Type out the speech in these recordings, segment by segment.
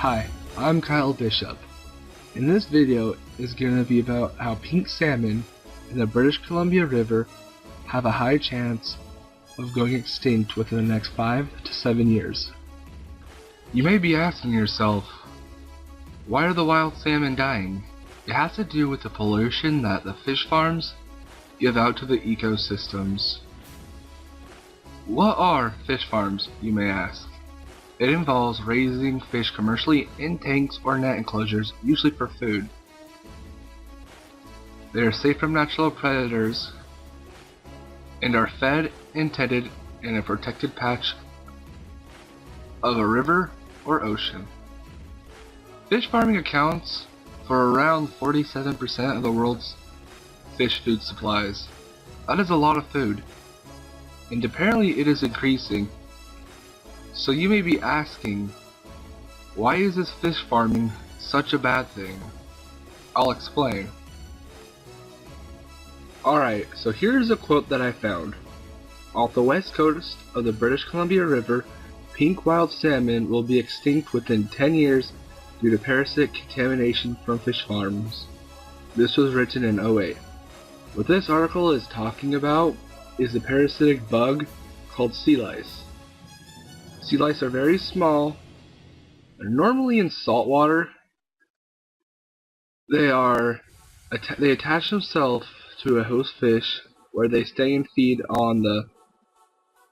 Hi, I'm Kyle Bishop, and this video is going to be about how pink salmon in the British Columbia River have a high chance of going extinct within the next 5 to 7 years. You may be asking yourself, why are the wild salmon dying? It has to do with the pollution that the fish farms give out to the ecosystems. What are fish farms, you may ask? It involves raising fish commercially in tanks or net enclosures, usually for food. They are safe from natural predators and are fed and tended in a protected patch of a river or ocean. Fish farming accounts for around 47% of the world's fish food supplies. That is a lot of food, and apparently it is increasing. So you may be asking, why is this fish farming such a bad thing? I'll explain. Alright, so here's a quote that I found. Off the west coast of the British Columbia River, pink wild salmon will be extinct within 10 years due to parasitic contamination from fish farms. This was written in 2008. What this article is talking about is the parasitic bug called sea lice. Sea lice are very small. They're normally in salt water. They attach themselves to a host fish where they stay and feed on the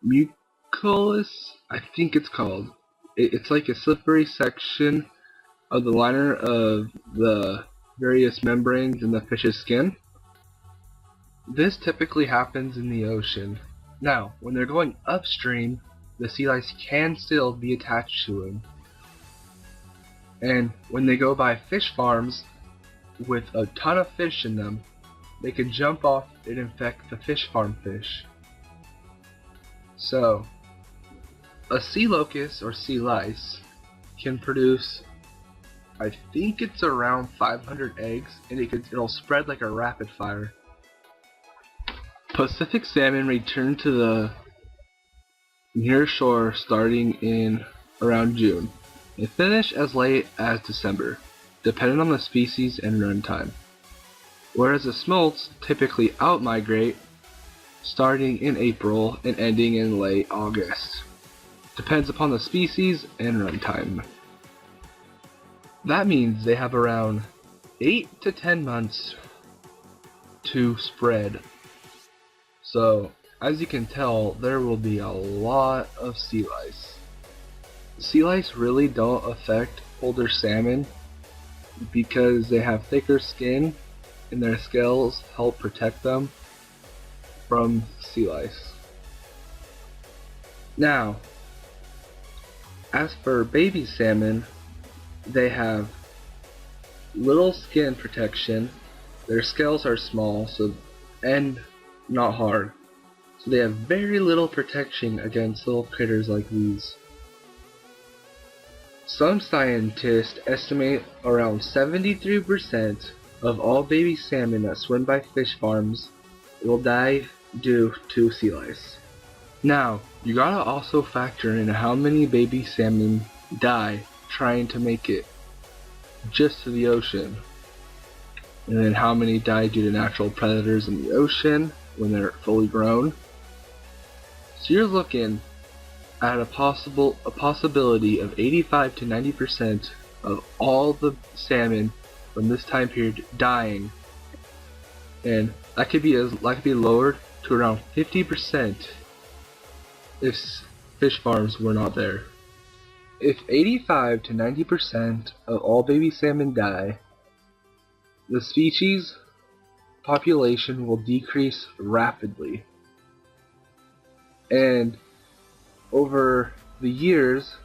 mucus, I think it's called. It's like a slippery section of the liner of the various membranes in the fish's skin. This typically happens in the ocean. Now, when they're going upstream, the sea lice can still be attached to them. And when they go by fish farms with a ton of fish in them, they can jump off and infect the fish farm fish. So, a sea locust or sea lice can produce, I think it's around 500 eggs, and it'll spread like a rapid fire. Pacific salmon return to the near shore starting in around June and finish as late as December, depending on the species and run time. Whereas the smolts typically out-migrate starting in April and ending in late August. Depends upon the species and run time. That means they have around 8 to 10 months to spread. So, as you can tell, there will be a lot of sea lice. Sea lice really don't affect older salmon because they have thicker skin and their scales help protect them from sea lice. Now, as for baby salmon, they have little skin protection, their scales are small and not hard, so they have very little protection against little critters like these. Some scientists estimate around 73% of all baby salmon that swim by fish farms will die due to sea lice. Now, you gotta also factor in how many baby salmon die trying to make it just to the ocean, and then how many die due to natural predators in the ocean when they're fully grown. So you're looking at a possibility of 85 to 90% of all the salmon from this time period dying, and that could be lowered to around 50% if fish farms were not there. If 85 to 90% of all baby salmon die, the species population will decrease rapidly. And over the years,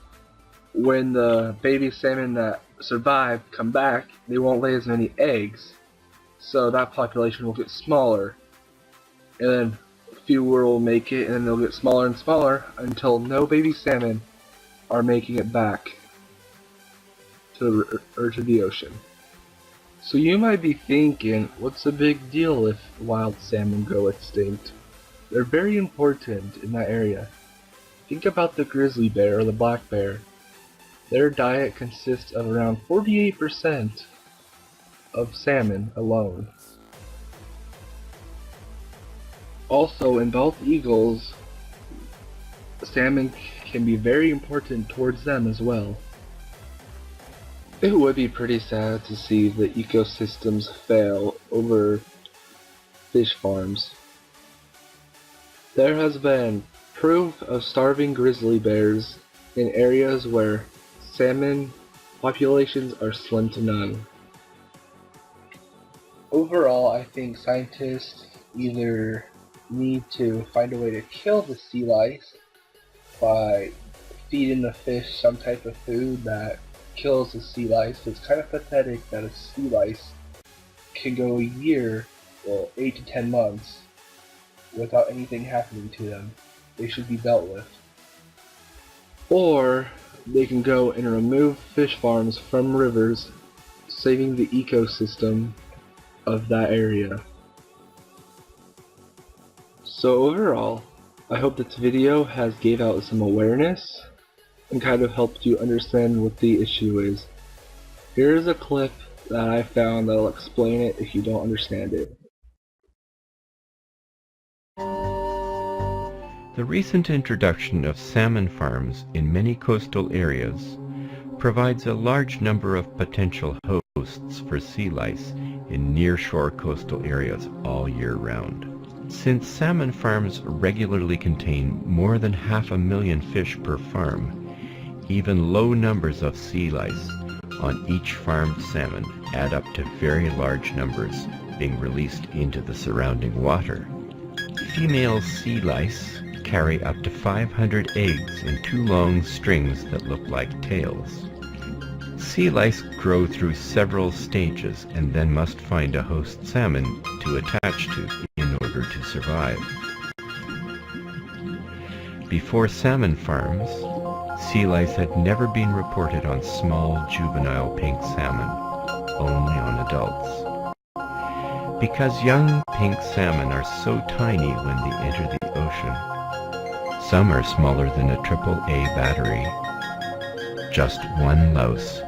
when the baby salmon that survive come back, they won't lay as many eggs, so that population will get smaller, and then fewer will make it, and then they'll get smaller and smaller until no baby salmon are making it back to the ocean. So you might be thinking, what's the big deal if wild salmon go extinct? They're very important in that area. Think about the grizzly bear or the black bear. Their diet consists of around 48% of salmon alone. Also, in bald eagles, salmon can be very important towards them as well. It would be pretty sad to see the ecosystems fail over fish farms. There has been proof of starving grizzly bears in areas where salmon populations are slim to none. Overall, I think scientists either need to find a way to kill the sea lice by feeding the fish some type of food that kills the sea lice. It's kind of pathetic that a sea lice can go a year, well, 8 to 10 months, without anything happening to them. They should be dealt with. Or they can go and remove fish farms from rivers, saving the ecosystem of that area. So overall, I hope this video has gave out some awareness and kind of helped you understand what the issue is. Here is a clip that I found that will explain it if you don't understand it. The recent introduction of salmon farms in many coastal areas provides a large number of potential hosts for sea lice in near-shore coastal areas all year round. Since salmon farms regularly contain more than 500,000 fish per farm, even low numbers of sea lice on each farmed salmon add up to very large numbers being released into the surrounding water. Female sea lice carry up to 500 eggs in 2 long strings that look like tails. Sea lice grow through several stages and then must find a host salmon to attach to in order to survive. Before salmon farms, sea lice had never been reported on small juvenile pink salmon, only on adults. Because young pink salmon are so tiny when they enter the ocean, some are smaller than a AAA battery. Just one louse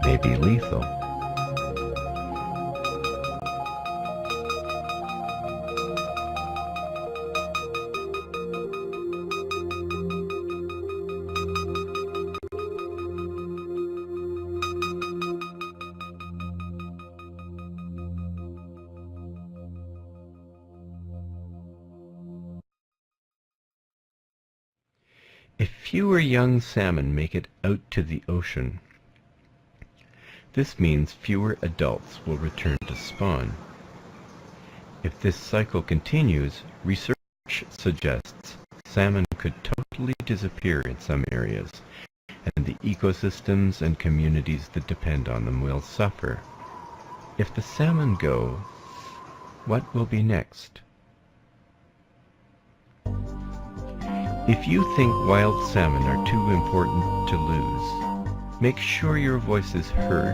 may be lethal. If fewer young salmon make it out to the ocean, this means fewer adults will return to spawn. If this cycle continues, research suggests salmon could totally disappear in some areas, and the ecosystems and communities that depend on them will suffer. If the salmon go, what will be next? If you think wild salmon are too important to lose, make sure your voice is heard.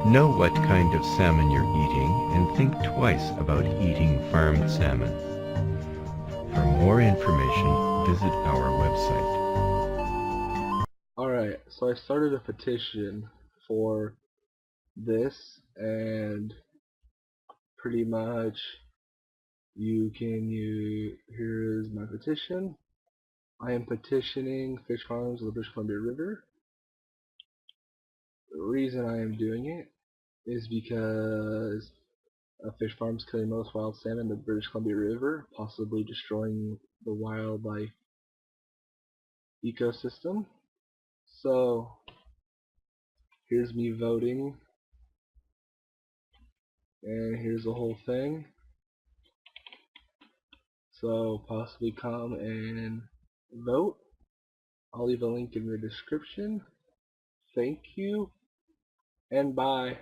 Know what kind of salmon you're eating and think twice about eating farmed salmon. For more information, visit our website. Alright, so I started a petition for this, and pretty much here is my petition. I am petitioning fish farms of the British Columbia River. The reason I am doing it is because a fish farm is killing most wild salmon in the British Columbia River, possibly destroying the wildlife ecosystem. So here's me voting, and here's the whole thing. So possibly come and vote. I'll leave a link in the description. Thank you, and bye.